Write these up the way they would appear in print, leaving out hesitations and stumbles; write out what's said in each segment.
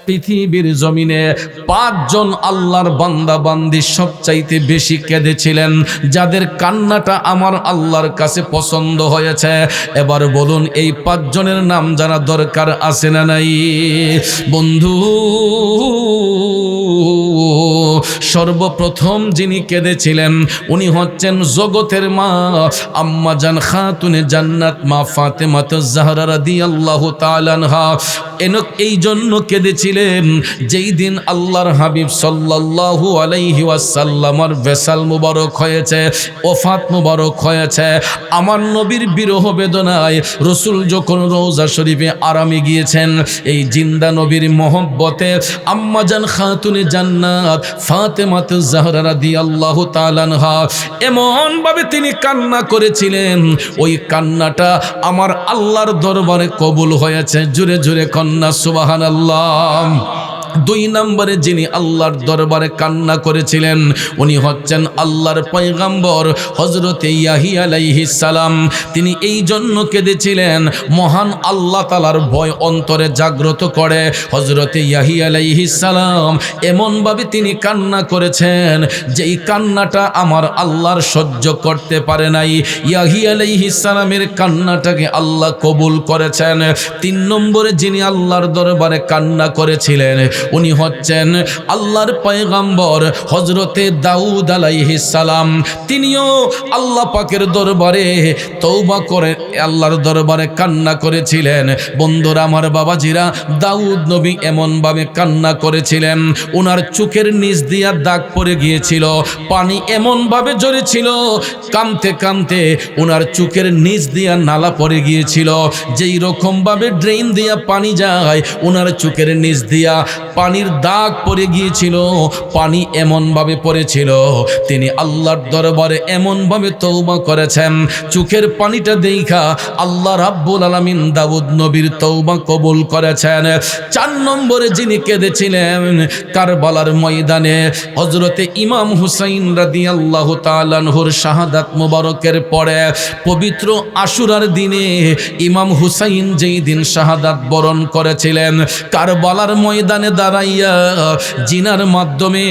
পৃথিবীর জমিনে 5 জন আল্লাহর বান্দা বান্দি সবচাইতে বেশি কেঁদেছিলেন, যাদের কান্নাটা আমার আল্লাহর কাছে পছন্দ হয়েছে। এবার বলুন এই 5 জনের নাম জানা দরকার আছে না নাই? বন্ধু, সর্বপ্রথম যিনি কেঁদেছিলেন উনি হচ্ছেন জগতের মা আম্মা জান খাতুনে জান্নাত মা ফাতেমাতুজ জাহরা রাদিয়াল্লাহু তাআলা আনহা। এই জন্য কেঁদেছিলেন যেই দিন আল্লাহর হাবিব সাল্লাল্লাহু আলাইহি ওয়াসাল্লামের ভেসাল মুবারক হয়েছে, ওফাত মুবারক হয়েছে। আমার নবীর বিরহ বেদনায় রাসূল যখন রওজা শরীফে আরামে গিয়েছেন, এই জিন্দা নবীর মহব্বতে আম্মা জান খাতুনে জান্নাত ফাতেমাতুজ জাহরা রাদিয়াল্লাহু তাআলা আনহা এমন ভাবে তিনি কান্না করেছিলেন, ওই কান্নাটা আমার আল্লাহর দরবারে কবুল হয়েছে। জোরে জোরে কন্না সুবহানাল্লাহ। 2 নম্বরে যিনি আল্লাহর দরবারে কান্না করেছিলেন উনি হচ্ছেন আল্লাহর পয়গম্বর হযরতে ইয়াহিয়া আলাইহিস সালাম। তিনি এই জন্য কেঁদেছিলেন, মহান আল্লাহ তাআলার ভয় অন্তরে জাগ্রত করে হযরতে ইয়াহিয়া আলাইহিস সালাম এমনভাবে তিনি কান্না করেছেন যেই কান্নাটা আমার আল্লাহর সহ্য করতে পারে নাই। ইয়াহিয়া আলাইহিস সালামের কান্নাটাকে আল্লাহ কবুল করেছেন। 3 নম্বরে যিনি আল্লাহর দরবারে কান্না করেছিলেন উনি হচ্ছেন আল্লাহর পয়গম্বর হযরতে দাউদ আলাইহিস সালাম। তিনিও আল্লাহ পাকের দরবারে তওবা করে আল্লাহর দরবারে কান্না করেছিলেন। বন্ধুরা আমার, বাবাজিরা, দাউদ নবী এমনভাবে কান্না করেছিলেন ওনার চোখের নিচ দিয়া দাগ পড়ে গিয়েছিল, পানি এমনভাবে ঝরেছিল, কাঁদতে কাঁদতে ওনার চোখের নিচ দিয়া নালা পড়ে গিয়েছিল। যেই রকমভাবে ড্রেন দিয়া পানি যায় ওনার চোখের নিচ দিয়া পানির দাগ পড়ে গিয়েছিল, পানি এমনভাবে পড়েছিল। তিনি আল্লাহর দরবারে এমনভাবে তওবা করেছেন, চোখের পানিটা দেখা আল্লাহ রাব্বুল আলামিন দাউদ নবীর তওবা কবুল করেছেন। 4 নম্বরে যিনি কেঁদেছিলেন কারবালার ময়দানে হযরতে ইমাম হুসাইন রাদিয়াল্লাহু তাআলা আনহুর শাহাদাত মুবারকের পরে পবিত্র আশুরার দিনে ইমাম হুসাইন যেই দিন শাহাদাত বরণ করেছিলেন, কারবালার ময়দানে দাঁড়াইয়া জিনার মাধ্যমে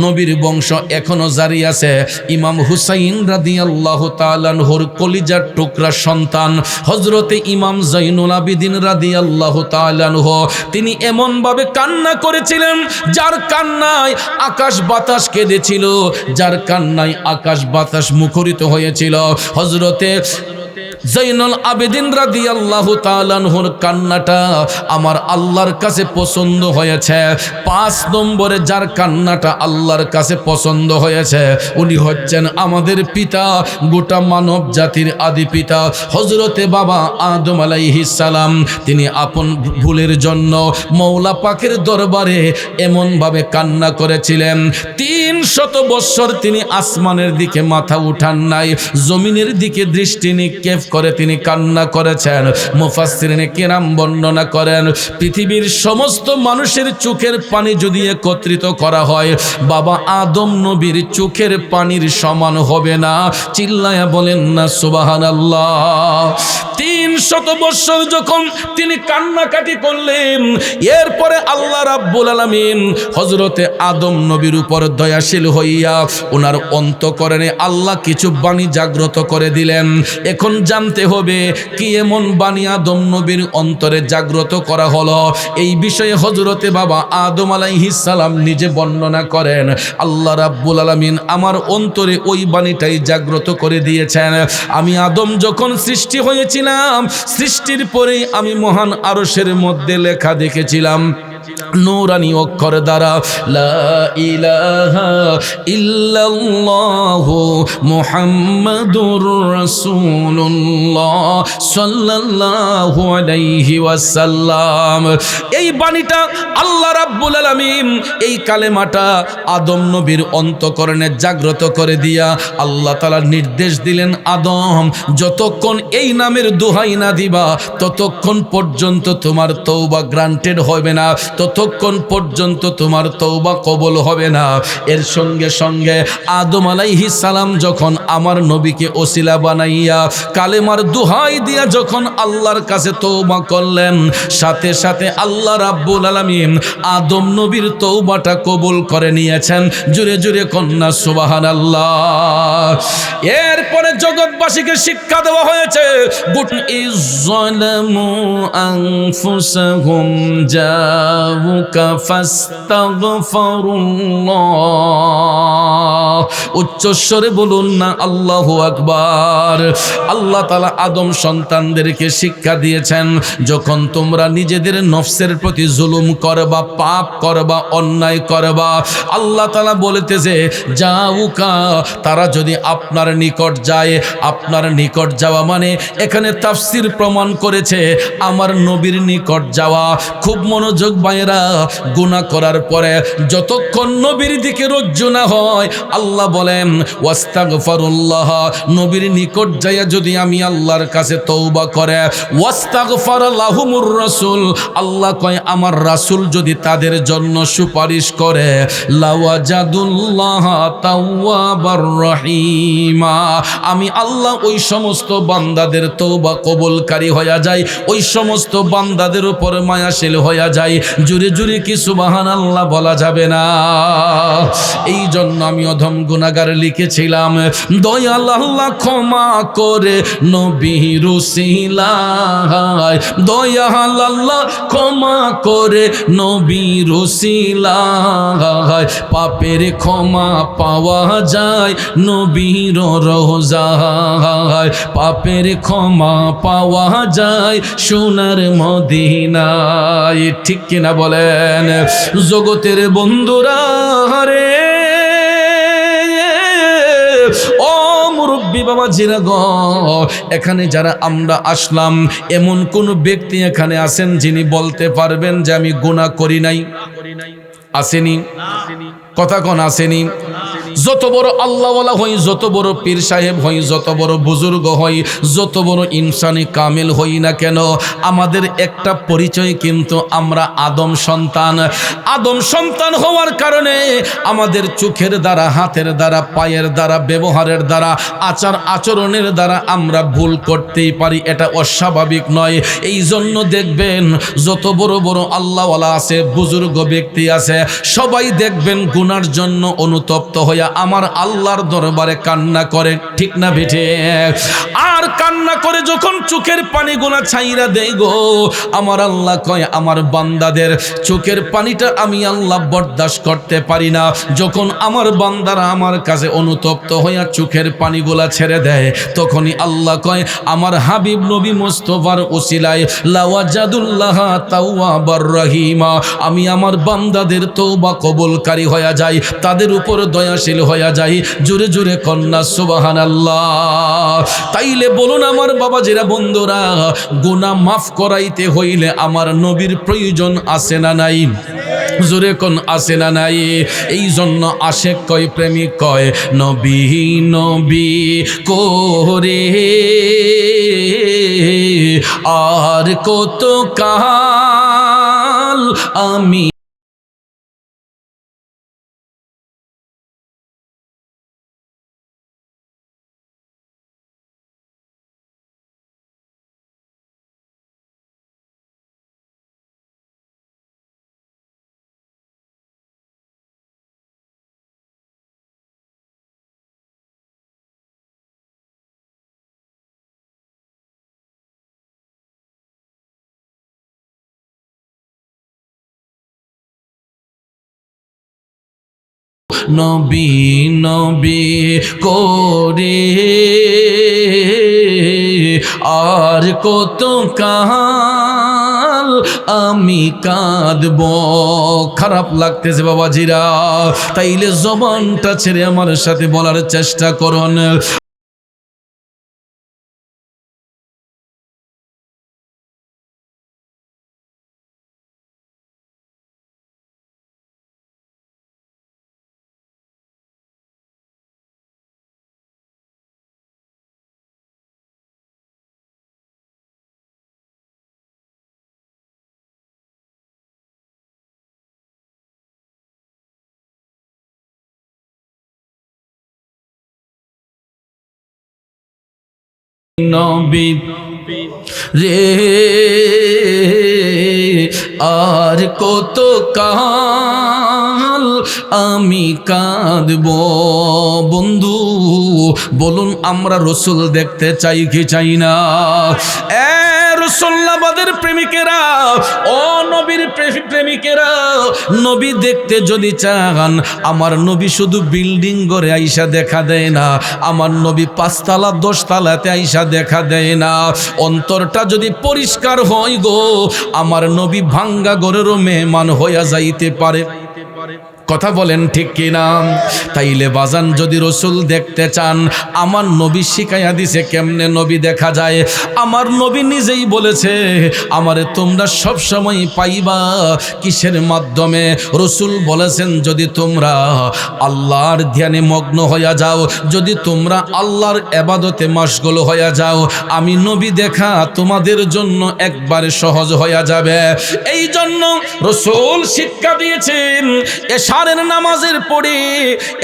নবীর বংশ এখনো জারি আছে। ইমাম হুসাইন রাদিয়াল্লাহু তাআলা আনহুর কলিজার টুকরা সন্তান হযরতে ইমাম জাইনুল আবিদিন রাদিয়াল্লাহু তাআলা আনহু তিনি এমন ভাবে কান্না করেছিলেন যার কান্নায় আকাশ বাতাস কেঁদেছিল, যার কান্নায় আকাশ বাতাস মুখরিত হয়েছিল। হযরতে জাইনুল আবেদিন রাদিয়াল্লাহু তাআলা আনহুর কান্নাটা আমার আল্লাহর কাছে পছন্দ হয়েছে। 5 নম্বরে যার কান্নাটা আল্লাহর কাছে পছন্দ হয়েছে উনি হচ্ছেন আমাদের পিতা, গোটা মানব জাতির আদি পিতা হযরতে বাবা আদম আলাইহিস সালাম। তিনি আপন ভুলের জন্য মওলা পাকের দরবারে এমনভাবে কান্না করেছিলেন, 300 বছর তিনি আসমানের দিকে মাথা উঠান নাই, জমিনের দিকে দৃষ্টি নিক্ষেপ করে তিনি কান্না করেছেন। মুফাসসিরিনে কিরাম বর্ণনা করেন পৃথিবীর সমস্ত মানুষের চোখের পানি যদি একত্রিত করা হয় বাবা আদম নবীর চোখের পানির সমান হবে না। চিল্লায়া বলেন না সুবহানাল্লাহ। 300 বছর যখন তিনি কান্নাকাটি করলেন, এরপরে আল্লাহ রাব্বুল আলামিন হযরতে আদম নবীর উপর দয়াশীল হইয়া ওনার অন্তঃকরণে আল্লাহ কিছু বাণী জাগ্রত করে দিলেন। এখন জানতে হবে কি এমন বাণী আদম নবীর অন্তরে জাগ্রত করা হলো। এই বিষয়ে হযরতে বাবা আদম আলাইহিস সালাম নিজে বর্ণনা করেন, আল্লাহ রাব্বুল আলামিন আমার অন্তরে ওই বাণীটাই জাগ্রত করে দিয়েছেন। আমি আদম যখন সৃষ্টি হয়েছিলাম, সৃষ্টির পরেই আমি মহান আরশের মধ্যে লেখা দেখেছিলাম নূরানি অক্ষর দ্বারা লা ইলাহা ইল্লাল্লাহু মুহাম্মাদুর রাসূলুল্লাহ সাল্লাল্লাহু আলাইহি ওয়াসাল্লাম। এই বাণীটা আল্লাহ রাব্বুল আলামিন এই কালেমাটা আদম নবীর অন্তঃকরণে জাগ্রত করে দিয়া আল্লাহ তাআলা নির্দেশ দিলেন, আদম যতক্ষণ এই নামের দোহাই না দিবা ততক্ষণ পর্যন্ত তোমার তওবা গ্রান্টেড হবে না, তত ততক্ষণ পর্যন্ত তোমার তওবা কবুল হবে না। এর সঙ্গে সঙ্গে আদম আলাইহিস সালাম যখন আমার নবীকে ওসিলা বানাইয়া কালেমার দোহাই দিয়া যখন আল্লাহর কাছে তওবা করলেন, সাথে সাথে আল্লাহ রাব্বুল আলামিন আদম নবীর তওবাটা কবুল করে নিয়েছেন। জুরে জুরে কন্যা সুবহানাল্লাহ। এরপরে জগৎবাসীকে শিক্ষা দেওয়া হয়েছে, ইযলামু আনফুসাহুম জাউকা ফাস্তাগফিরুল্লাহ। উচ্চস্বরে বলুন না আল্লাহু আকবার। আল্লাহ তাআলা আদম সন্তানদেরকে শিক্ষা দিয়েছেন, যখন তোমরা নিজেদের নফসের প্রতি জুলুম করবা, পাপ করবা, অন্যায় করবা, আল্লাহ তাআলা বলতেছে যাউকা, তারা যদি আপনার নিকট যায়, আপনার নিকট যাওয়া মানে এখানে তাফসীর প্রমাণ করেছে আমার নবীর নিকট যাওয়া। খুব মনোযোগ বাইরা, গুনাহ করার পরে যতক্ষণ নবীর দিকে রজ্জু না হয়, আল্লাহ বলেন ওয়াস্তাগফিরুল্লাহ, নবীর নিকট যাইয়া যদি আমি আল্লাহর কাছে তওবা করে, ওয়াস্তাগফার লাহুমুর রাসূল, আল্লাহ কয় আমার রাসূল যদি তাদের জন্য সুপারিশ করে, লাওয়াজাদুল্লাহ তাওয়াবার রহিমা, আমি আল্লাহ ওই সমস্ত বান্দাদের তওবা কবুলকারী হইয়া যায়, ওই সমস্ত বান্দাদের উপর মায়াশীল হইয়া যায়। জুরে জুরে কি সুবহানাল্লাহ বলা যাবে না? এই জন্য আমি অধম গুনাহগার লিখেছিলাম, দয়াল আল্লাহ ক্ষমা করে নবীর উসিলায়, দয়াল আল্লাহ ক্ষমা করে নবীর উসিলায়, পাপের ক্ষমা পাওয়া যায় নবীর রওজায়, পাপের ক্ষমা পাওয়া যায় সোনার মদিনায়। ঠিক কিনা বলেন জগতের বন্ধুরা রে? ও মুরব্বী বাবা জিরা গো, এখানে যারা আমরা আসলাম, এমন কোন ব্যক্তি এখানে আছেন যিনি বলতে পারবেন যে আমি গুনাহ করি নাই? আসেনি? কথা কোন আসেনি? যত বড় আল্লাহওয়ালা হই, যত বড় পীর সাহেব হই, যত বড় বুজুর্গ হই, যত বড় ইনসানি কামিল হই না কেন, আমাদের একটা পরিচয় কিন্তু আমরা আদম সন্তান। আদম সন্তান হওয়ার কারণে আমাদের চোখের দ্বারা, হাতের দ্বারা, পায়ের দ্বারা, ব্যবহারের দ্বারা, আচার আচরণের দ্বারা আমরা ভুল করতেই পারি, এটা অস্বাভাবিক নয়। এই জন্য দেখবেন যত বড় বড় আল্লাহওয়ালা আছে, বুজুর্গ ব্যক্তি আছে, সবাই দেখবেন গুনার জন্য অনুতপ্ত হইয়া আমার আল্লাহর দরবারে কান্না করে। ঠিক না বেঠে? আর কান্না করে যখন চোখের পানিগুলা ছাইরা দেই গো, আমার আল্লাহ কয় আমার বান্দাদের চোখের পানিটা আমি আল্লাহ বরদাস্ত করতে পারি না। যখন আমার বান্দারা আমার কাছে অনুতপ্ত হইয়া চোখের পানিগুলা ছেড়ে দেয়, তখনই আল্লাহ কয় আমার হাবিব নবী মুস্তাফার উসিলায় লাওয়াজাদুল্লাহ তাওয়াবার রহিমা, আমি আমার বান্দাদের তওবা কবুলকারী হইয়া যাই, তাদের উপর দয়াশীল হইয়া যাই। জোরে জোরে কন্যা সুবহানাল্লাহ। তাইলে বলুন আমার বাবাজিরা, বন্ধুরা, গুনাহ মাফ করাইতে হইলে আমার নবীর প্রয়োজন আছে না নাই? জোরে কোন আছে না নাই? এই জন্য আশেক কয়, প্রেমিক কয়, নবী নবী করে আর কত কাল আমি নবী নবী করে আর কত কাল আমি কাঁদব। খারাপ লাগতেছে বাবাজিরা, তাইলে জবানটা ছেড়ে আমার সাথে বলার চেষ্টা করুন। নবী রে আর কত কাল আমি কাঁদব বন্ধু বলুন আমরা রসুল দেখতে চাই কি চাই না রসুল্লাহবাদের প্রেমিকেরা ও নবীর প্রেমিকেরা নবী দেখতে যদি চান আমার নবী শুধু বিল্ডিং গড়ে আইসা দেখা দেয় না আমার নবী 5 তলা 10 তলাতে আইসা দেখা দেয় না অন্তরটা যদি পরিষ্কার হয় গো আমার নবী ভাঙ্গা ঘরেরও মেহমান হইয়া যাইতে পারে কথা বলেন ঠিক কিনা তাইলে বাজান যদি রসুল দেখতে চান আমার নবী শিখাইয়া দিছে কেমনে নবী দেখা যায় আমার নবী নিজেই বলেছে আমারে তোমরা সব সময় পাইবা কিসের মাধ্যমে রসুল বলেছেন যদি তোমরা আল্লাহর ধ্যানে মগ্ন হইয়া যাও যদি তোমরা আল্লাহর ইবাদতে মশগুল হইয়া যাও আমি নবী দেখা তোমাদের জন্য একবারে সহজ হইয়া যাবে এই জন্য রসুল শিক্ষা দিয়েছেন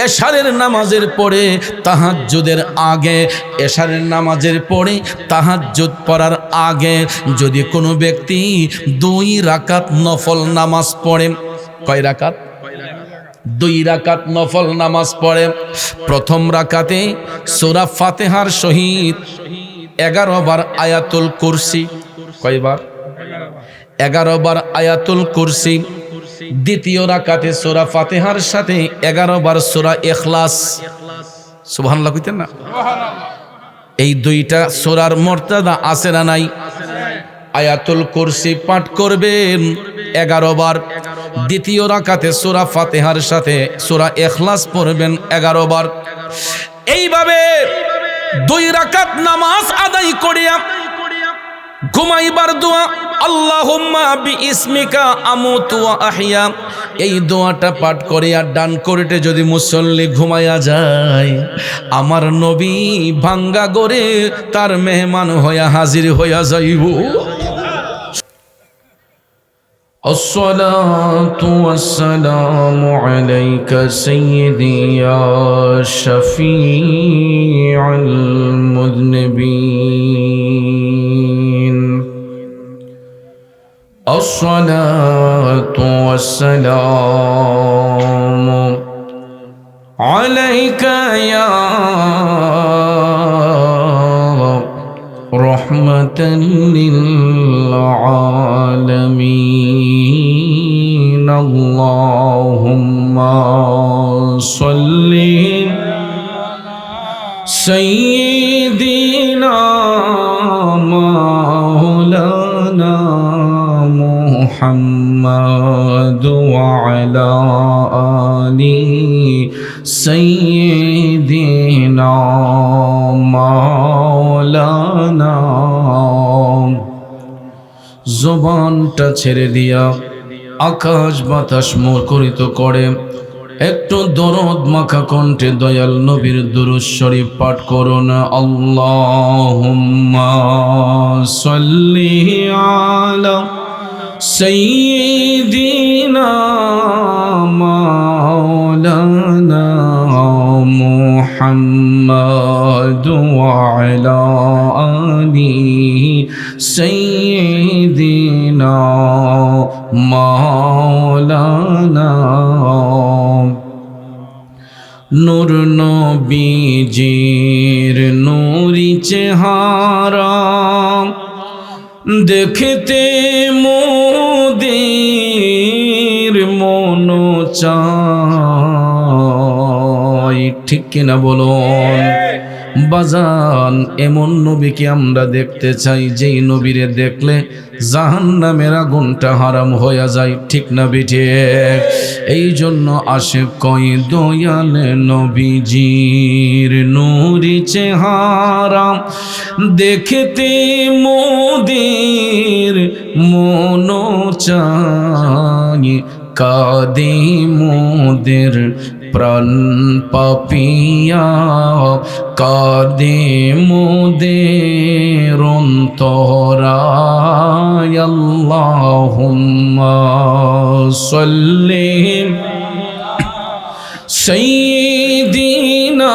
এশারের নামাজের পরে তাহাজ্জুদের আগে এশারের নামাজের পরে তাহাজ্জুদ পড়ার আগে যদি কোনো ব্যক্তি 2 রাকাত নফল নামাজ পড়ে কয় রাকাত 2 রাকাত নফল নামাজ পড়ে প্রথম রাকাতে সূরা ফাতিহার সহিত 11 বার আয়াতুল কুরসি কয়বার 11 বার আয়াতুল কুরসি দ্বিতীয় রাকাতে সূরা ফাতিহার সাথে 11 বার সূরা ইখলাস সুবহানাল্লাহ কইতেন না এই দুইটা সূরার মর্যাদা আছে না নাই আয়াতুল কুরসি পাঠ করবেন 11 বার দ্বিতীয় রাকাতে সূরা ফাতিহার সাথে সূরা ইখলাস পড়বেন 11 বার এইভাবে 2 রাকাত নামাজ আদায় করিয়া ঘুমাইবার দোয়া আল্লাহুম্মা বিইসমিকা আমুতু ওয়া আহইয়া এই দোয়াটা পাঠ করিয়া ডান কোরটে যদি মুসল্লি ঘুমায়া যায় আমার নবী ভাঙ্গা গরে তার মেহমান হইয়া হাজির হইয়া যাইব আসসালাতু ওয়াসসালামু আলাইকা সাইয়্যিদি ইয়া শাফিউল মুযনিবিন আসসালাতু ওয়াসসালামু আলাইকা ইয়া রাহমাতাল লিল আলামিন আল্লাহুম্মা সাল্লি সাইয়্যিদিনা মাওলানা মুহাম্মাদ ওয়া আলা আলি সাইয়্যিদিনা মাওলানা জবানটা ছেড়ে দিয়া আকাশ বাতাস মুখরিত করে একটু দরদ মাখা কণ্ঠে দয়াল নবীর দুরূদ শরীফ পাঠ করুন আল্লাহুম্মা সাল্লি আলা সাইয়্যিদিনা মাওলানা মুহাম্মাদ ওয়া আলা আলি সাইয়্যিদিনা মাওলানা নূর নবীজির নূরি চেহারা দেখতে মোদের মন চায় ঠিক কিনা বলুন বাজান এমন নবীকে আমরা দেখতে চাই যেই নবীরে দেখলে জাহান্নামের আগুনটা হারাম হয়ে যায় ঠিক না বিঠে এই জন্য আশিক কই দয়াল নবীজির নূরি চেহারা দেখতে মোদের মন চায় কাঁদে মোদের প্রাণ পাপিয়া কাঁদে মোদের অন্তরায় আল্লাহুম্মা সাল্লি সাইয়্যিদিনা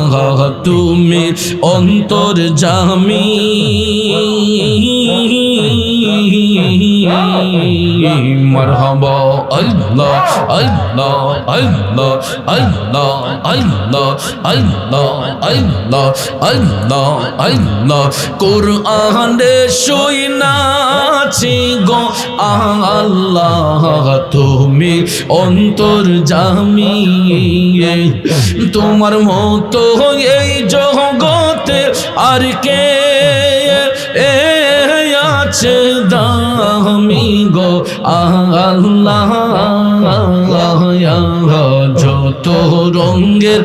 তুমি অন্তর্যামী মারহাবা আল্লাহ আল্লাহ আল্লাহ আল্লাহ আল্লাহ আল্লাহ আল্লাহ আল্লাহ আল্লাহ কোরআনে শুনাছি গো আল্লাহ তুমি অন্তর্যামী তোমার মতো এই জগতে আর কে আছে দামি গো আল্লাহ যত রঙের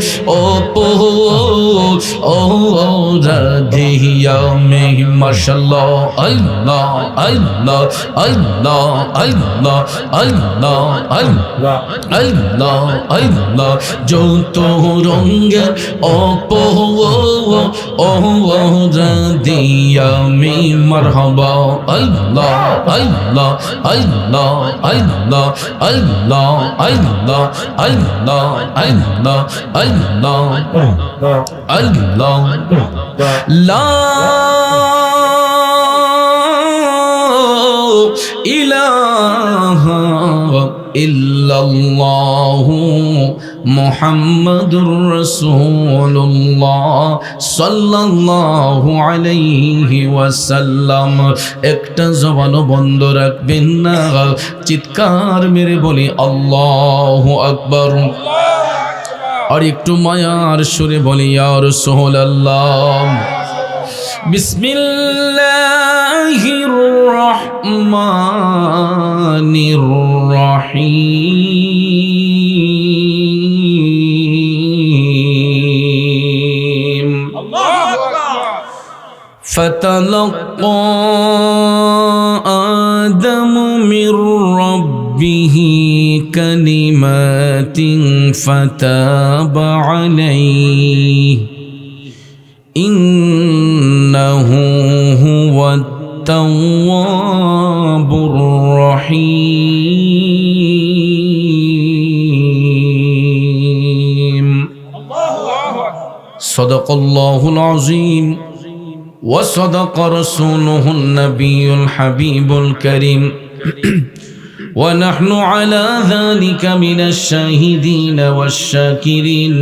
রাধিয়া মে মাশাআল্লাহ আল্লাহ আল্লাহ আল্লাহ আল্লাহ আল্লাহ আল্লাহ আল্লাহ আল্লাহ যত রঙের রাধিয়া মে মারহাবা আল্লাহ আল্লাহ আল্লাহ আল্লাহ আল্লাহ আল্লাহ আল্লাহ আল্লাহ আল্লাহ আল্লাহ লা ইলাহা ইল্লাল্লাহু মুহাম্মাদুর রাসূলুল্লাহ সাল্লাল্লাহু আলাইহি ওয়াসাল্লাম। একটা জবানও বন্ধ রাখবেন না, চিৎকার মেরে বলি আল্লাহু আকবার। আর একটু মায়ার সুরে বলি ইয়া রাসূলুল্লাহ। বিসমিল্লাহির রহমানির রহিম। ফাতালাক্কা আদামু মির রাব্বিহি কালিমাতিন ফাতাবা আলাইহি ইন্নাহু হুয়াত তাওয়াবুর রহিম। সাদাকাল্লাহুল আযীম ওয়া সাদাকা রাসূলুহুন নাবিয়্যুল হাবিবুল কারীম ওয়া নাহনু আলা যালিকা মিনাশ শাহিদিন ওয়াশ শাকিরিন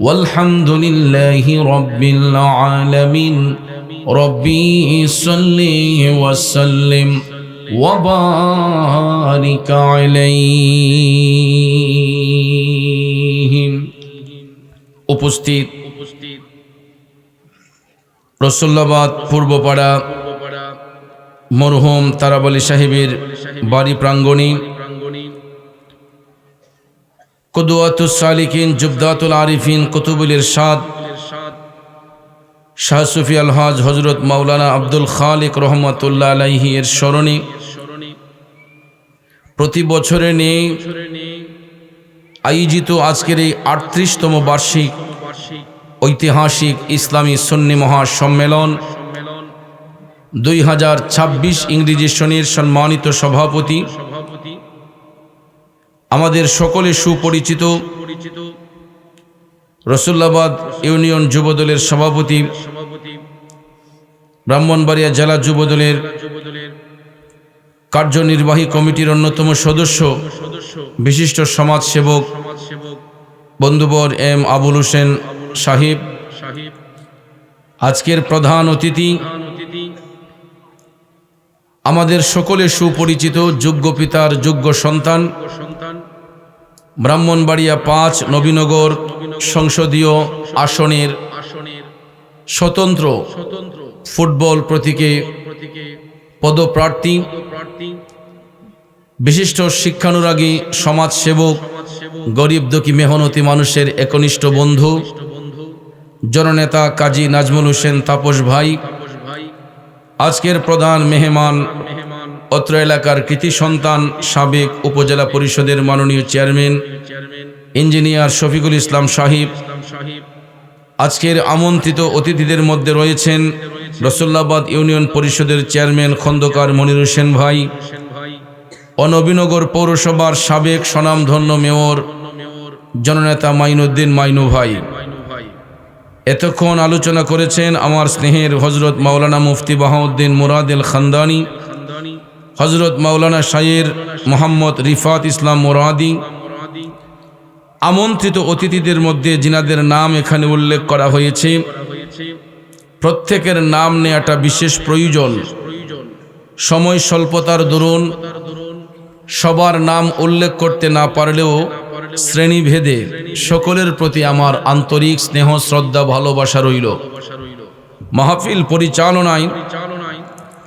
والحمد لله رب العالمين ربي صل وسلم وبارك عليه। উপস্থিত রসুল্লাবাদ পূর্বপাড়া মরহুম তারাবলী সাহেবের বাড়ি প্রাঙ্গণে কুদওয়াতুস সালিকিন জুবদাতুল আরিফিন কুতুবুল ইরশাদ শাহ সুফি আলহাজ হযরত মাওলানা আব্দুল খালিক রহমাতুল্লাহ আলাইহি এর স্মরণে প্রতি বছরে নিয়ে আয়োজিত আজকের এই ৩৮তম বার্ষিক ঐতিহাসিক ইসলামী সুন্নি মহাসম্মেলন 2026 ইংরেজি সনের সম্মানিত সভাপতি আমাদের সকলে সুপরিচিত রসুল্লাবাদ ইউনিয়ন যুবদলের সভাপতি, ব্রাহ্মণবাড়িয়া জেলা যুবদলের কার্যনির্বাহী কমিটির অন্যতম সদস্য, বিশিষ্ট সমাজসেবক বন্ধুবর এম আবুল হোসেন সাহেব, আজকের প্রধান অতিথি আমাদের সকলে সুপরিচিত যোগ্য পিতার যোগ্য সন্তান, ব্রাহ্মণবাড়িয়া ৫ নবীনগর সংসদীয় আসনের স্বতন্ত্র ফুটবল প্রতীকে পদপ্রার্থী, বিশিষ্ট শিক্ষানুরাগী সমাজসেবক, গরিব দুঃখী মেহনতি মানুষের একনিষ্ঠ বন্ধু, জননেতা কাজী নাজমুল হোসেন তাপস ভাই, আজকের প্রধান মেহমান অত্র এলাকার কৃতি সন্তান সাবেক উপজেলা পরিষদের মাননীয় চেয়ারম্যান ইঞ্জিনিয়ার শফিকুল ইসলাম সাহিব। আজকের আমন্ত্রিত অতিথিদের মধ্যে রয়েছেন রসুল্লাবাদ ইউনিয়ন পরিষদের চেয়ারম্যান খন্দকার মনির হোসেন ভাই ও নবীনগর পৌরসভার সাবেক স্বনামধন্য মেয়র জননেতা মাইনুদ্দিন মাইনু ভাই। এতক্ষণ আলোচনা করেছেন আমার স্নেহের হজরত মাওলানা মুফতি বাহাউদ্দিন মুরাদ-এল খানদানী, হজরত মাওলানা শায়ের মোহাম্মদ রিফাত ইসলাম মুরাদি। আমন্ত্রিত অতিথিদের মধ্যে যিনাদের নাম এখানে উল্লেখ করা হয়েছে, প্রত্যেকের নাম নেওয়াটা বিশেষ প্রয়োজন। সময় স্বল্পতার দরুন সবার নাম উল্লেখ করতে না পারলেও শ্রেণীভেদে সকলের প্রতি আমার আন্তরিক স্নেহ, শ্রদ্ধা, ভালোবাসা রইল। মাহফিল পরিচালনায়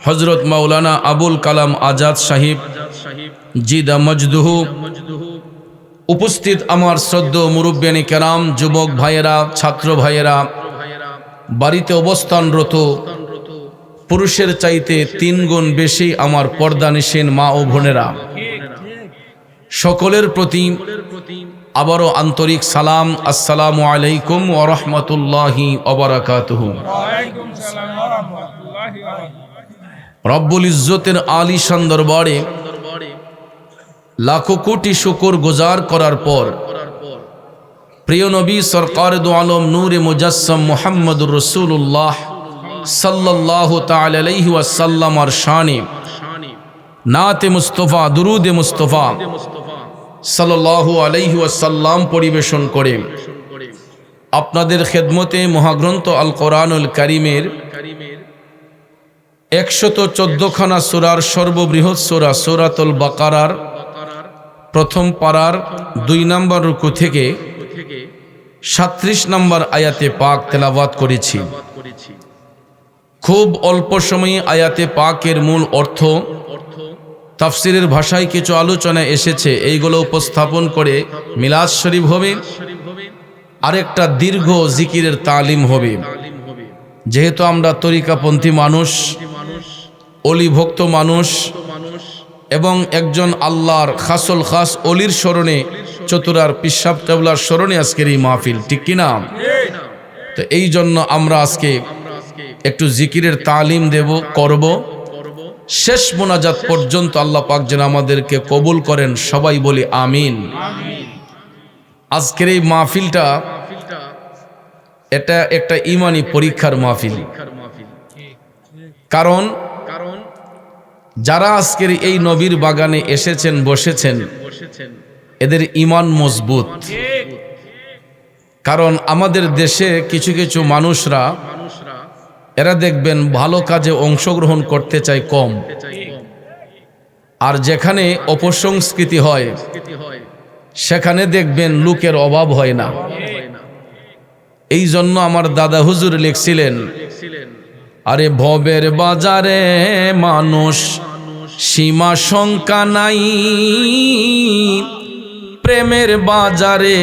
হজরত মাওলানা আবুল কালাম আজাদ সাহিব জিদা মজদুহু, উপস্থিত আমার শ্রদ্ধেয় মুরব্বিয়ানে কেরাম, যুবক ভাইয়েরা, ছাত্র ভাইয়েরা, বাড়িতে অবস্থানরত পুরুষের চাইতে 3 গুণ বেশি আমার পর্দানিসীন মা ও বোনেরা, সকলের প্রতি আবারও আন্তরিক সালাম। আসসালামু আলাইকুম ওয়া রাহমাতুল্লাহি ওয়া বারাকাতুহু। রব্বুল ইজ্জতের আলিশান দরবারে লাখো কোটি শুকর গুজার করার পর প্রিয় নবী সরকার দু আলম নূরে মুজাসসাম মুহাম্মদুর রাসূলুল্লাহ সাল্লাল্লাহু তাআলা আলাইহি ওয়াসাল্লামের শানে নাতে মুস্তাফা, দুরুদে মুস্তাফা সাল্লাল্লাহু আলাইহি ওয়াসাল্লাম পরিবেশন করে আপনাদের খেদমতে মহাগ্রন্থ আল কোরআনুল কারীমের 114খানা সূরার সর্ববৃহৎ সূরা সূরাতুল বাকারার প্রথম পারার 2 নম্বর রুকু থেকে 37 নম্বর আয়াতে পাক তেলাওয়াত করেছি। খুব অল্প সময়ে আয়াতে পাকের মূল অর্থ, তাফসিরের ভাষায় কিছু আলোচনা এসেছে, এইগুলো উপস্থাপন করে মিলাদ শরীফ হবে, আরেকটা দীর্ঘ জিকিরের তালিম হবে। যেহেতু আমরা তরিকাপন্থী মানুষ, অলি ভক্ত মানুষ এবং একজন আল্লাহর খাসল খাস অলির স্মরণে, চতুরার পিসাব কেবলার স্মরণে আজকের এই মাহফিল, ঠিক কিনা? তো এই জন্য আমরা আজকে একটু জিকিরের তালিম করব। শেষ মোনাজাত পর্যন্ত আল্লাহ পাক যেন আমাদেরকে কবুল করেন, সবাই বলি আমিন। আজকের এই মাহফিলটা এটা একটা ইমানি পরীক্ষার মাহফিল। কারণ যারা আজকের এই নবীর বাগানে এসেছেন, বসেছেন, এদের ঈমান মজবুত। কারণ আমাদের দেশে কিছু কিছু মানুষরা, এরা দেখবেন ভালো কাজে অংশগ্রহণ করতে চায় কম, আর যেখানে অপসংস্কৃতি হয় সেখানে দেখবেন লোকের অভাব হয় না। এই জন্য আমার দাদা হুজুর লিখছিলেন, আরে ভবের বাজারে মানুষ সীমা শঙ্কা নাই, প্রেমের বাজারে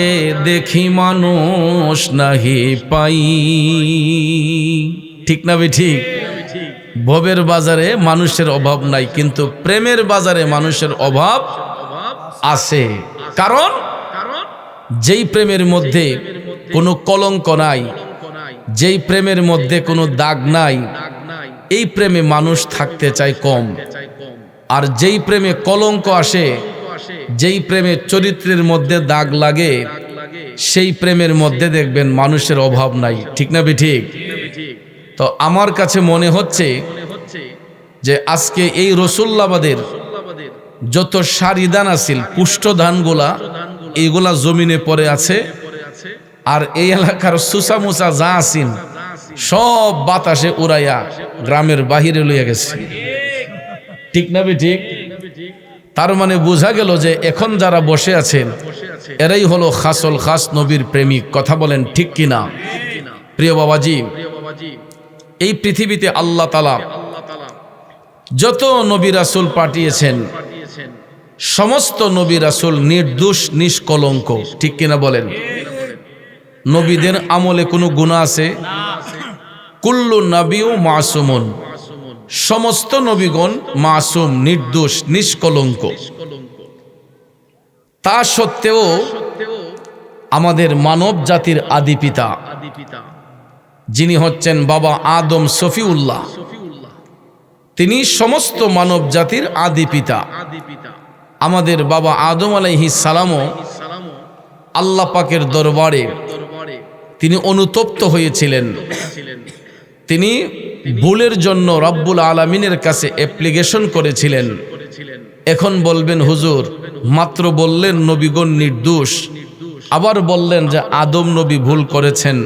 দেখি মানুষ নাহি পাই। ঠিক না বে ঠিক? ভবের বাজারে মানুষের অভাব নাই, কিন্তু প্রেমের বাজারে মানুষের অভাব আছে। কারণ যেই প্রেমের মধ্যে কোনো কলঙ্ক নাই, যেই প্রেমের মধ্যে কোনো দাগ নাই, এই প্রেমে মানুষ থাকতে চায় কম। আর যেই প্রেমে কলঙ্ক আসে, যেই প্রেমের চরিত্রের মধ্যে দাগ লাগে, সেই প্রেমের মধ্যে দেখবেন মানুষের অভাব নাই। ঠিক না বে ঠিক? তো আমার কাছে মনে হচ্ছে যে আজকে এই রসুল্লাবাদের যত সারি দান আছিল, পুষ্ট ধানগুলা, এইগুলা জমিনে পড়ে আছে, আর এই এলাকার সুসা মুসা যা আছেন সব বাতাসে উড়াইয়া গ্রামের বাহিরে লইয়া গেছে। ঠিক না বে ঠিক? তার মানে বোঝা গেল যে এখন যারা বসে আছেন এরাই হলো খাসল খাস নবীর প্রেমিক। কথা বলেন ঠিক কিনা? প্রিয় বাবাজি, এই পৃথিবীতে আল্লাহ তাআলা যত নবী রাসূল পাঠিয়েছেন, সমস্ত নবী রাসূল নির্দোষ, নিষ্কলঙ্ক। ঠিক কিনা বলেন? নবীদের আমলে কোনো গুনাহ আছে? কুল্লু নবিয়্যু মাসুমুন, সমস্ত নবীগণ মাসুম, নির্দোষ, নিষ্কলঙ্ক। তা সত্ত্বেও আমাদের মানব জাতির আদি পিতা, যিনি হচ্ছেন বাবা আদম সফিউল্লাহ, তিনি সমস্ত মানব জাতির আদি পিতা। আমাদের বাবা আদম আলাইহিস সালামও আল্লাহ পাকের দরবারে তিনি অনুতপ্ত হয়েছিলেন। তিনি ভুলের জন্য রব্বুল আলামিনের কাছে অ্যাপ্লিকেশন করেছিলেন। এখন বলবেন হুজুর মাত্র বললেন নবীগণ নির্দোষ, আবার বললেন যে আদম নবী ভুল করেছেন,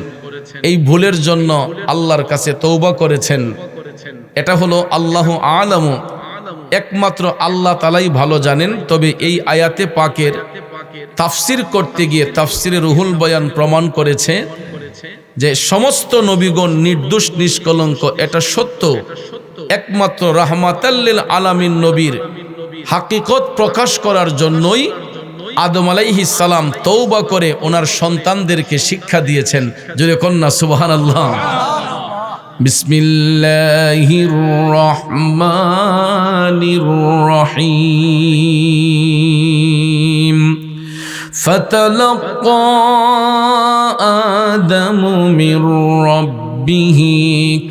এই ভুলের জন্য আল্লাহর কাছে তওবা করেছেন। এটা হলো আল্লাহু আলামু, একমাত্র আল্লাহ তাআলাই ভালো জানেন। তবে এই আয়াতে পাকের তাফসির করতে গিয়ে তাফসিরে রুহুল বয়ান প্রমাণ করেছে যে সমস্ত নবীগণ নির্দোষ নিষ্কলঙ্ক, এটা সত্য। একমাত্র রাহমাতাল লিল আলামিন নবীর হাকিকত প্রকাশ করার জন্যই আদম আলাইহিস সালাম তওবা করে ওনার সন্তানদেরকে শিক্ষা দিয়েছেন। জোরে কন্যা সুবহানাল্লাহ। বিসমিল্লাহির রহমানির রহিম। ফাতালাক্কা আদামু মির রাব্বিহি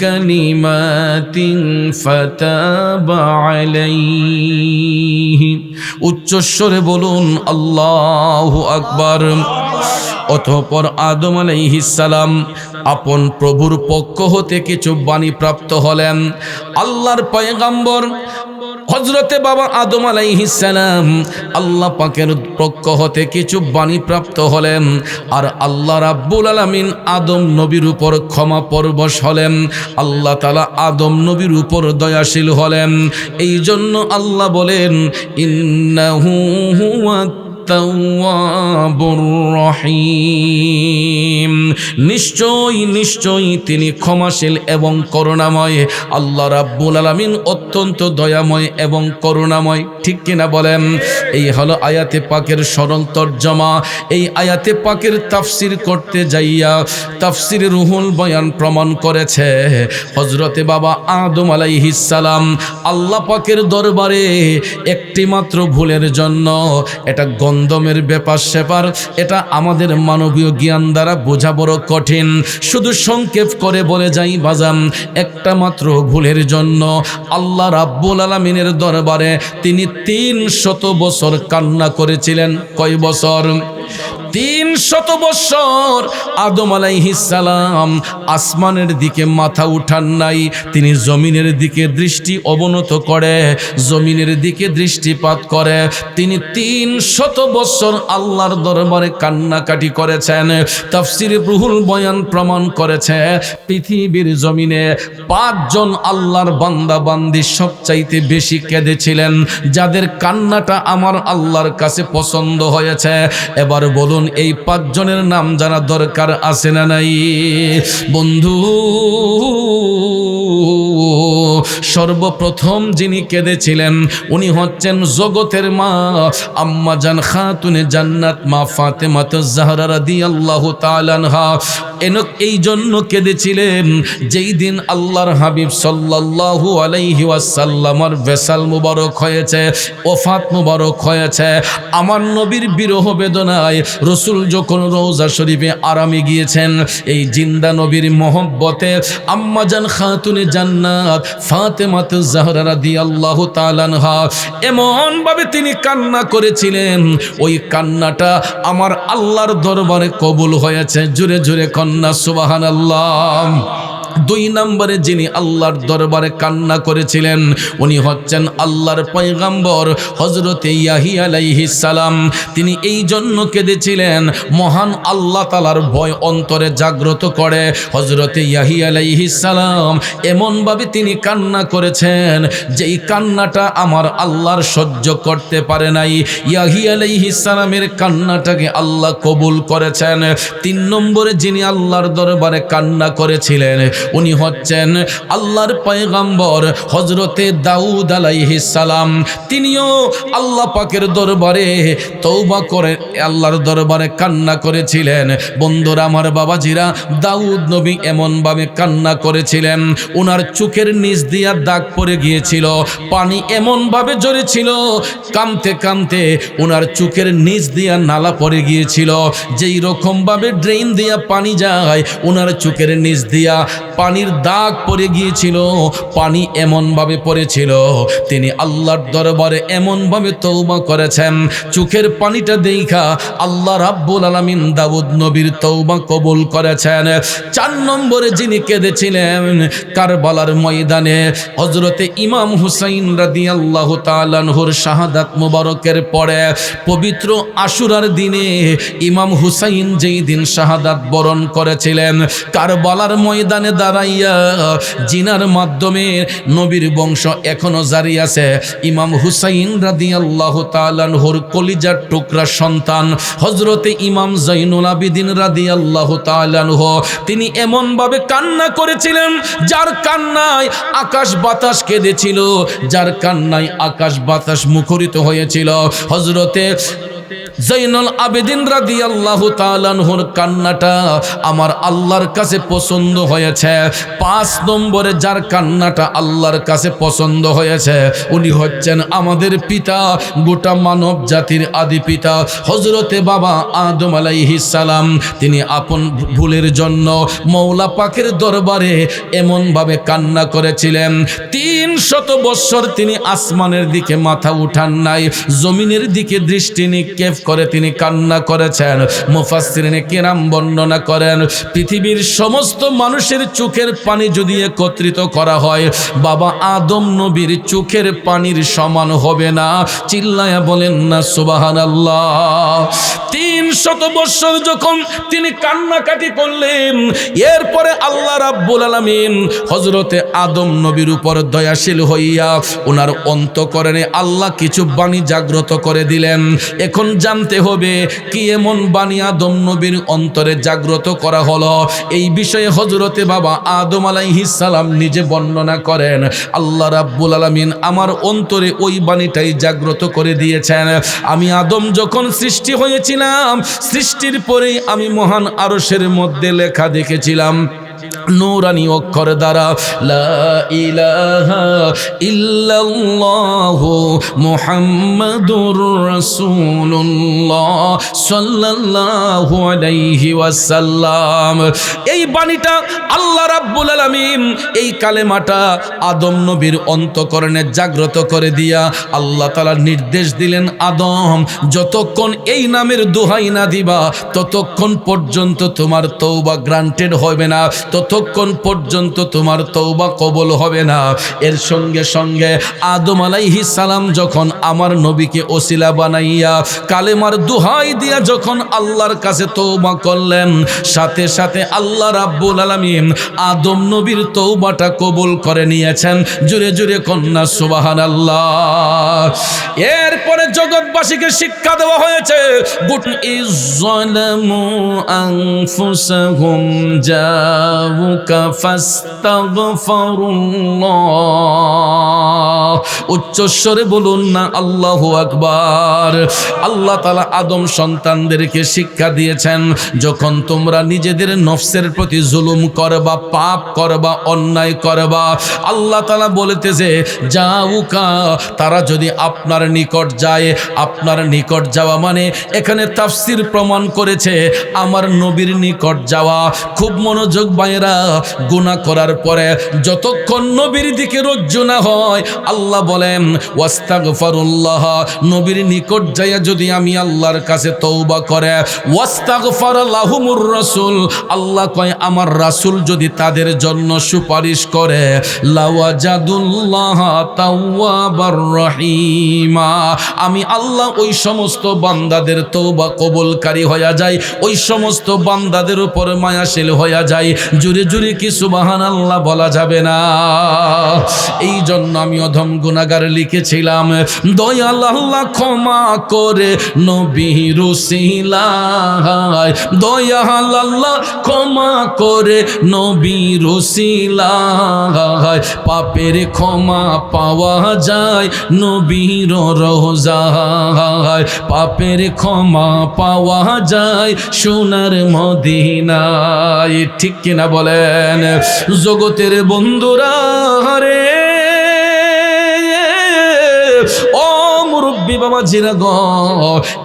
কালিমাতিন ফাতাবা আলাইহি। উচ্চস্বরে বলুন আল্লাহু আকবার। অতঃপর আদম আলাইহিস সালাম আপন প্রভুর পক্ষ হতে কিছু বাণী প্রাপ্ত হলেন। আল্লাহর পয়গম্বর হযরতে বাবা আদম আলাইহিস সালাম আল্লাহ পাকের পক্ষ হতে কিছু বাণী প্রাপ্ত হলেন। আর আল্লাহ রাব্বুল আলামিন আদম নবীর উপর ক্ষমা পরবশ হলেন। আল্লাহ তাআলা আদম নবীর উপর দয়াশীল হলেন। এই জন্য আল্লাহ বলেন ইন্নাহু হুয়াত তাওয়াবুর রহিম। নিশ্চয়ই নিশ্চয়ই তিনি ক্ষমাশীল এবং করুণাময়। আল্লাহ রাব্বুল আলামিন অত্যন্ত দয়াময় এবং করুণাময়। ঠিক কিনা বলেন? এই হলো আয়াতে পাকের সরল তরজমা। এই আয়াতে পাকের তাফসির করতে যাইয়া তাফসিরে রুহুল বয়ান প্রমাণ করেছে হযরতে বাবা আদম আলাইহিস সালাম আল্লাহ পাকের দরবারে একটি মাত্র ভুলের জন্য, এটা গন্ধমের ব্যাপার স্যাপার, এটা আমাদের মানবীয় জ্ঞান দ্বারা বোঝা বড় কঠিন। শুধু সংক্ষেপ করে বলে যাই বাজাম, একটা মাত্র ভুলের জন্য আল্লাহ রাব্বুল আলামিনের দরবারে তিনি 300 বছর কান্না করেছিলেন। কয় বছর? 300 বছর আদম আলাইহিস সালাম আসমানের দিকে মাথা উঠান নাই। তিনি জমিনের দিকে দৃষ্টি অবনত করে, জমিনের দিকে দৃষ্টিপাত করে তিনি 300 বছর আল্লাহর দরবারে কান্নাকাটি করেছেন। তাফসিরে রুহুল বয়ান প্রমাণ করেছে পৃথিবীর জমিনে 5 জন আল্লাহর বান্দা বান্দি সবচাইতে বেশি কেঁদেছিলেন, যাদের কান্নাটা আমার আল্লাহর কাছে পছন্দ হয়েছে। এবার বলুন এই 5 জনের নাম জানা দরকার আছে না নাই? বন্ধু, সর্বপ্রথম যিনি কেঁদেছিলেন উনি হচ্ছেন জগতের মা আম্মা জান খাতুনে জান্নাত মা ফাতেমাতুজ জাহরা রাদিয়াল্লাহু তাআলা আনহা। এই জন্য কেঁদেছিলেন যেই দিন আল্লাহর হাবিব সাল্লাল্লাহু আলাইহি ওয়াসাল্লামের ভেসাল মুবারক হয়েছে, ওফাত মুবারক হয়েছে। আমার নবীর বিরহ বেদনায় রাসূল যখন রওজা শরীফে আরামে গিয়েছেন, এই জিন্দা নবীর মহব্বতে আম্মা জান খাতুনে জান্নাত ফাতেমাতুজ জাহরা রাদিয়াল্লাহু তাআলা আনহা এমন ভাবে তিনি কান্না করেছিলেন, ওই কান্নাটা আমার আল্লাহর দরবারে কবুল হয়েছে। জোরে জোরে কন্না সুবহানাল্লাহ। 2 নম্বরে যিনি আল্লাহর দরবারে কান্না করেছিলেন উনি হচ্ছেন আল্লাহর পয়গম্বর হযরতে ইয়াহিয়া আলাইহিস সালাম। তিনি এই জন্য কেঁদেছিলেন, মহান আল্লাহ তাআলার ভয় অন্তরে জাগ্রত করে হযরতে ইয়াহিয়া আলাইহিস সালাম এমনভাবে তিনি কান্না করেছেন যেই কান্নাটা আমার আল্লাহর সহ্য করতে পারে নাই। ইয়াহিয়া আলাইহিস সালামের কান্নাটাকে আল্লাহ কবুল করেছেন। 3 নম্বরে যিনি আল্লাহর দরবারে কান্না করেছিলেন উনি হচ্ছেন আল্লাহর পয়গম্বর হযরতে দাউদ আলাইহিস সালাম। তিনিও আল্লাহ পাকের দরবারে তওবা করে আল্লাহর দরবারে কান্না করেছিলেন। বন্ধুরা আমার, বাবাজিরা, দাউদ নবী এমন ভাবে কান্না করেছিলেন ওনার চোখের নিচ দিয়া দাগ পড়ে গিয়েছিল, পানি এমন ভাবে ঝরেছিল, কাঁদতে কাঁদতে ওনার চোখের নিচ দিয়া নালা পড়ে গিয়েছিল। যেই রকম ভাবে ড্রেন দিয়া পানি যায় ওনার চোখের নিচ দিয়া পানির দাগ পড়ে গিয়েছিল, পানি এমনভাবে পড়েছিল তিনি আল্লাহর দরবারে এমনভাবে তওবা করেছেন, চোখের পানিটা দেখা আল্লাহ রাব্বুল আলামিন দাউদ নবীর তওবা কবুল করেছেন। 4 নম্বরে যিনি কেঁদেছিলেন কারবালার ময়দানে হযরতে ইমাম হুসাইন রাদিয়াল্লাহু তাআলা আনহুর শাহাদাত মুবারকের পরে পবিত্র আশুরার দিনে ইমাম হুসাইন যেই দিন শাহাদাত বরণ করেছিলেন, কারবালার ময়দানে দাঁড়াইয়া জিনার মাধ্যমে নবীর বংশ এখনো জারি আছে। ইমাম হুসাইন রাদিয়াল্লাহু তাআলা আনহুর কলিজার টুকরা সন্তান হযরতে ইমাম জাইনুল আবিদিন রাদিয়াল্লাহু তাআলা আনহু তিনি এমন ভাবে কান্না করেছিলেন যার কান্নায় আকাশ বাতাস কেঁদেছিল, যার কান্নায় আকাশ বাতাস মুখরিত হয়েছিল। হযরতে জাইনুল আবেদিন রাদিয়াল্লাহু তাআলা আনহুর কান্নাটা আমার আল্লাহর কাছে পছন্দ হয়েছে। 5 নম্বরে যার কান্নাটা আল্লাহর কাছে পছন্দ হয়েছে উনি হচ্ছেন আমাদের পিতা, গোটা মানব জাতির আদি পিতা হযরতে বাবা আদম আলাইহিস সালাম। তিনি আপন ভুলের জন্য মওলা পাকের দরবারে এমনভাবে কান্না করেছিলেন 300 বছর তিনি আসমানের দিকে মাথা উঠান নাই, জমিনের দিকে দৃষ্টি নিক্ষেপ করে তিনি কান্না করেছেন। মুফাসসিরিনে কিরাম বর্ণনা করেন পৃথিবীর সমস্ত মানুষের চোখের পানি যদি একত্রিত করা হয় বাবা আদম নবীর চোখের পানির সমান হবে না। চিল্লায়া বলেন না সুবহানাল্লাহ। 300 বছর যখন তিনি কান্নাকাটি করলেন, এরপরে আল্লাহ রাব্বুল আলামিন হযরতে আদম নবীর উপর দয়াশীল হইয়া ওনার অন্তঃকরণে আল্লাহ কিছু বাণী জাগ্রত করে দিলেন। এখন জানতে হবে কি এমন বাণী আদম নবীর অন্তরে জাগ্রত করা হলো। এই বিষয়ে হযরতে বাবা আদম আলাইহিস সালাম নিজে বর্ণনা করেন, আল্লাহ রাব্বুল আলামিন আমার অন্তরে ওই বাণীটাই জাগ্রত করে দিয়েছেন। আমি আদম যখন সৃষ্টি হয়েছিলাম, সৃষ্টির পরেই আমি মহান আরশের মধ্যে লেখা দেখেছিলাম নূরানি অক্ষর দ্বারা লা ইলাহা ইল্লাল্লাহু মুহাম্মাদুর রাসূলুল্লাহ সাল্লাল্লাহু আলাইহি ওয়াসাল্লাম। এই বাণীটা আল্লাহ রাব্বুল আলামিন এই কালেমাটা আদম নবীর অন্তঃকরণে জাগ্রত করে দিয়া আল্লাহ তাআলা নির্দেশ দিলেন, আদম যতক্ষণ এই নামের দোহাই না দিবা ততক্ষণ পর্যন্ত তোমার তওবা গ্রান্টেড হবে না, ততক্ষণ পর্যন্ত তোমার তওবা কবুল হবে না। এর সঙ্গে সঙ্গে আদম আলাইহিস সালাম যখন আমার নবীকে ওসিলা বানাইয়া কালেমার দোহাই দিয়া যখন আল্লাহর কাছে তওবা করলেন, সাথে সাথে আল্লাহ রাব্বুল আলামিন আদম নবীর তওবাটা কবুল করে নিয়েছেন। জোরে জোরে কন্যা সুবহানাল্লাহ। এরপরে জগৎবাসীকে শিক্ষা দেওয়া হয়েছে ইযলামু আনফুসাহুম জাউকা ফাস্তাগফিরুল্লাহ। উচ্চস্বরে বলুন না আল্লাহু আকবার। আল্লাহ তাআলা আদম সন্তানদেরকে শিক্ষা দিয়েছেন, যখন তোমরা নিজেদের নফসের প্রতি জুলুম করবা, পাপ করবা, অন্যায় করবা, আল্লাহ তাআলা বলতেছে জাউকা, তারা যদি আপনার নিকট যায়, আপনার নিকট যাওয়া মানে এখানে তাফসীর প্রমাণ করেছে আমার নবীর নিকট যাওয়া। খুব মনোযোগ বাইরা, গুনাহ করার পরে যতক্ষণ নবীর দিকে রজ্জু না হয় আল্লাহ বলেন ওয়াস্তাগফিরুল্লাহ, নবীর নিকট যাইয়া যদি আমি আল্লাহর কাছে তওবা করে ওয়াস্তাগফার লাহুমুর রাসূল, আল্লাহ কয় আমার রাসূল যদি তাদের জন্য সুপারিশ করে লাওয়াজাদুল্লাহ তাওয়াবার রহিমা, আমি আল্লাহ ওই সমস্ত বান্দাদের তওবা কবুলকারী হয়ে যায়, ওই সমস্ত বান্দাদের উপর মায়াশীল হয়ে যায়। জুরে জুরে কি সুবহানাল্লাহ বলা যাবে না? এই জন্য আমি অধম গুনাহগার লিখেছিলাম দয়াল আল্লাহ ক্ষমা করে নবীর উসিলায়, দয়াল আল্লাহ ক্ষমা করে নবীর উসিলায়, পাপের ক্ষমা পাওয়া যায় নবীর রওজায়, পাপের ক্ষমা পাওয়া যায় সোনার মদিনায়। ঠিক কিনা বলেন জগতের বন্ধুরা? রে ও মুরব্বী বাবা জিরা গো,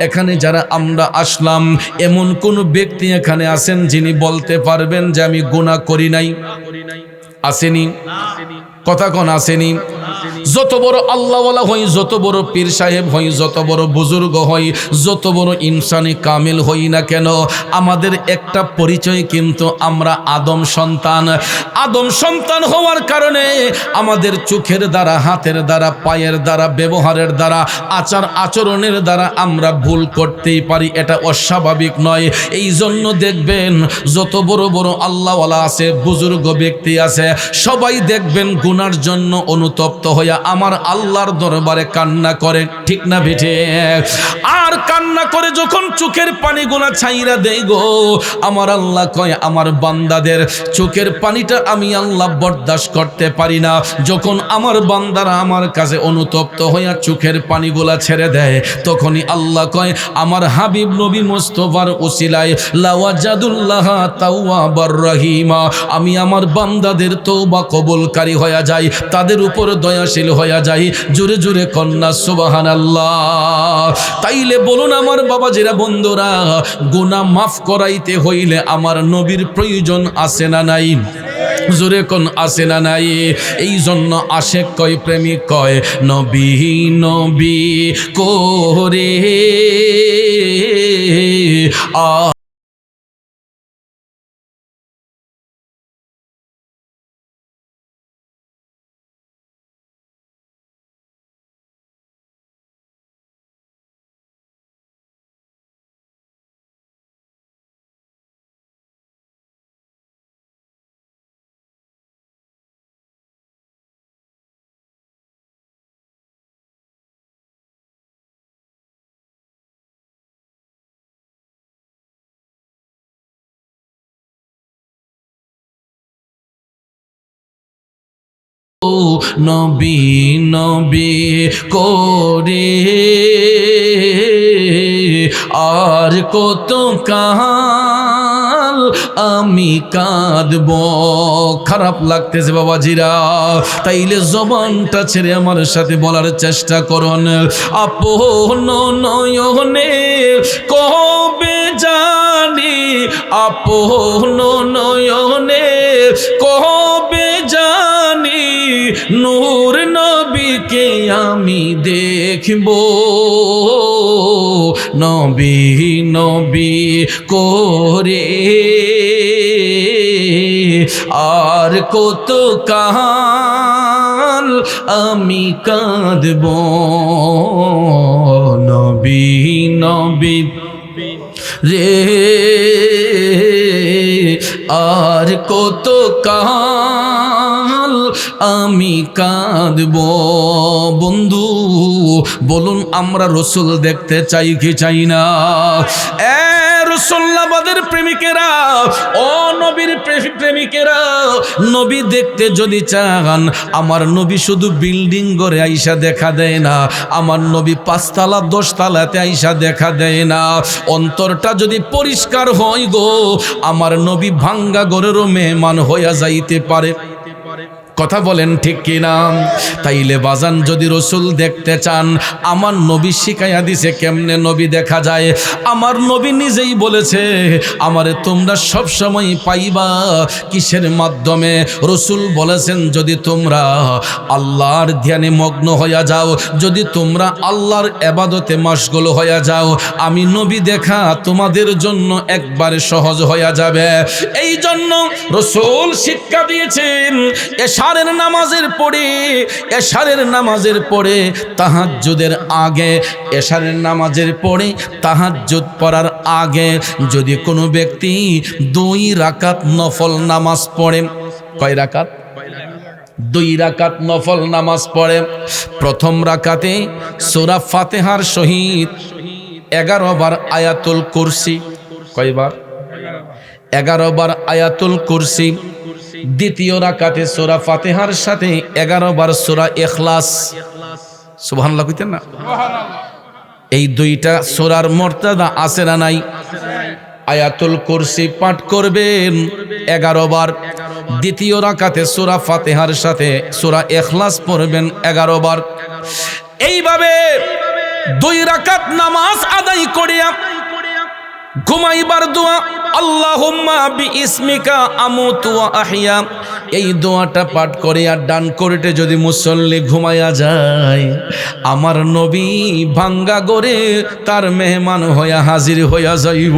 এখানে যারা আমরা আসলাম এমন কোন ব্যক্তি এখানে আছেন যিনি বলতে পারবেন যে আমি গুনাহ করি নাই? আসেনি? কথা কোন আসেনি? যত বড় আল্লাহওয়ালা হই, যত বড় পীর সাহেব হই, যত বড় বুজুর্গ হই, যত বড় ইনসানি কামিল হই না কেন, আমাদের একটা পরিচয় কিন্তু আমরা আদম সন্তান। আদম সন্তান হওয়ার কারণে আমাদের চোখের দ্বারা, হাতের দ্বারা, পায়ের দ্বারা, ব্যবহারের দ্বারা, আচার আচরণের দ্বারা আমরা ভুল করতেই পারি, এটা অস্বাভাবিক নয়। এই জন্য দেখবেন যত বড় বড় আল্লাহওয়ালা আছে, বুজুর্গ ব্যক্তি আছে, সবাই দেখবেন গুনার জন্য অনুতপ্ত হইয়া আমার আল্লাহর দরবারে কান্না করে, ঠিক না বেঠে? আর কান্না করে যখন চোখের পানিগুলা ছাইরা দেই গো, আমার আল্লাহ কয় আমার বান্দাদের চোখের পানিটা আমি আল্লাহ বরদাস্ত করতে পারি না। যখন আমার বান্দারা আমার কাছে অনুতপ্ত হইয়া চোখের পানিগুলা ছেড়ে দেয়, তখনই আল্লাহ কয় আমার হাবিব নবী মুস্তাফার উসিলায় লাওয়াজাদুল্লাহ তাওয়াবার রহিমা, আমি আমার বান্দাদের তওবা কবুলকারী হইয়া যাই, তাদের উপর দয়াশীল হইয়া যাই। জোরে জোরে কন্যা সুবহানাল্লাহ। তাইলে বলুন আমার বাবাজিরা, বন্ধুরা, গুনাহ মাফ করাইতে হইলে আমার নবীর প্রয়োজন আছে না নাই? জোরে কোন আছে না নাই? এই জন্য আশেক কয়, প্রেমিক কয়, নবী নবী করে নবী নবী করে আর কত কাল আমি কাঁদব। খারাপ লাগতেছে বাবাজিরা, তাইলে জবানটা ছেড়ে আমার সাথে বলার চেষ্টা করুন, আপন নয়নে কবে জানি, আপন নয়নে কবে জানি নূর নবীকে আমি দেখব। নবী নবী করে আর কত কাল আমি কাঁদব। নবী নবী রে আর কত কাল আমি কাঁদব। বন্ধু বলুন, আমরা রসুল দেখতে চাই কি চাই না? রসুল্লাহবাদের প্রেমিকেরা, ও নবীর প্রেমিকেরা, নবী দেখতে যদি চান, আমার নবী শুধু বিল্ডিং করে আইসা দেখা দেয় না, আমার নবী 5 তলা 10 তলাতে আইসা দেখা দেয় না। অন্তরটা যদি পরিষ্কার হয় গো, আমার নবী ভাঙ্গা ঘরেরও মেহমান হইয়া যাইতে পারে। কথা বলেন ঠিক কিনা? তাইলে বাজান, যদি রসুল দেখতে চান, আমার নবী শিখাইয়া দিছে কেমনে নবী দেখা যায়। আমার নবী নিজেই বলেছে, আমারে তোমরা সব সময় পাইবা কিসের মাধ্যমে? রসুল বলেছেন, যদি তোমরা আল্লাহর ধ্যানে মগ্ন হইয়া যাও, যদি তোমরা আল্লাহর ইবাদতে মশগুল হইয়া যাও, আমি নবী দেখা তোমাদের জন্য একবারে সহজ হইয়া যাবে। এই জন্য রসুল শিক্ষা দিয়েছেন, এশারের নামাজের পরে, এশারের নামাজের পরে তাহাজ্জুদের আগে, এশারের নামাজের পরে তাহাজ্জুদ পড়ার আগে যদি কোনো ব্যক্তি 2 রাকাত নফল নামাজ পড়ে, কয় রাকাত? 2 রাকাত নফল নামাজ পড়ে। প্রথম রাকাতে সূরা ফাতিহার সহিত 11 বার আয়াতুল কুরসি, কয়বার? 11 বার আয়াতুল কুরসি। দ্বিতীয় রাকাতে সূরা ফাতিহার সাথে 11 বার সূরা ইখলাস। সুবহানাল্লাহ কইতেন না? এই 2টা সূরার মর্যাদা আছে না নাই? আয়াতুল কুরসি পাঠ করবেন 11 বার। দ্বিতীয় রাকাতে সূরা ফাতিহার সাথে সূরা ইখলাস পড়বেন 11 বার। এইভাবে 2 রাকাত নামাজ আদায় করিয়া ঘুমাইবার দোয়া আল্লাহুম্মা বিইসমিকা আমুতু ওয়া আহইয়া, এই দোয়াটা পাঠ করে আর ডান কোরেটে যদি মুসল্লি ঘুমায়া যায়, আমার নবী ভাঙ্গা গড়ে তার মেহমান হইয়া হাজির হইয়া যাইব।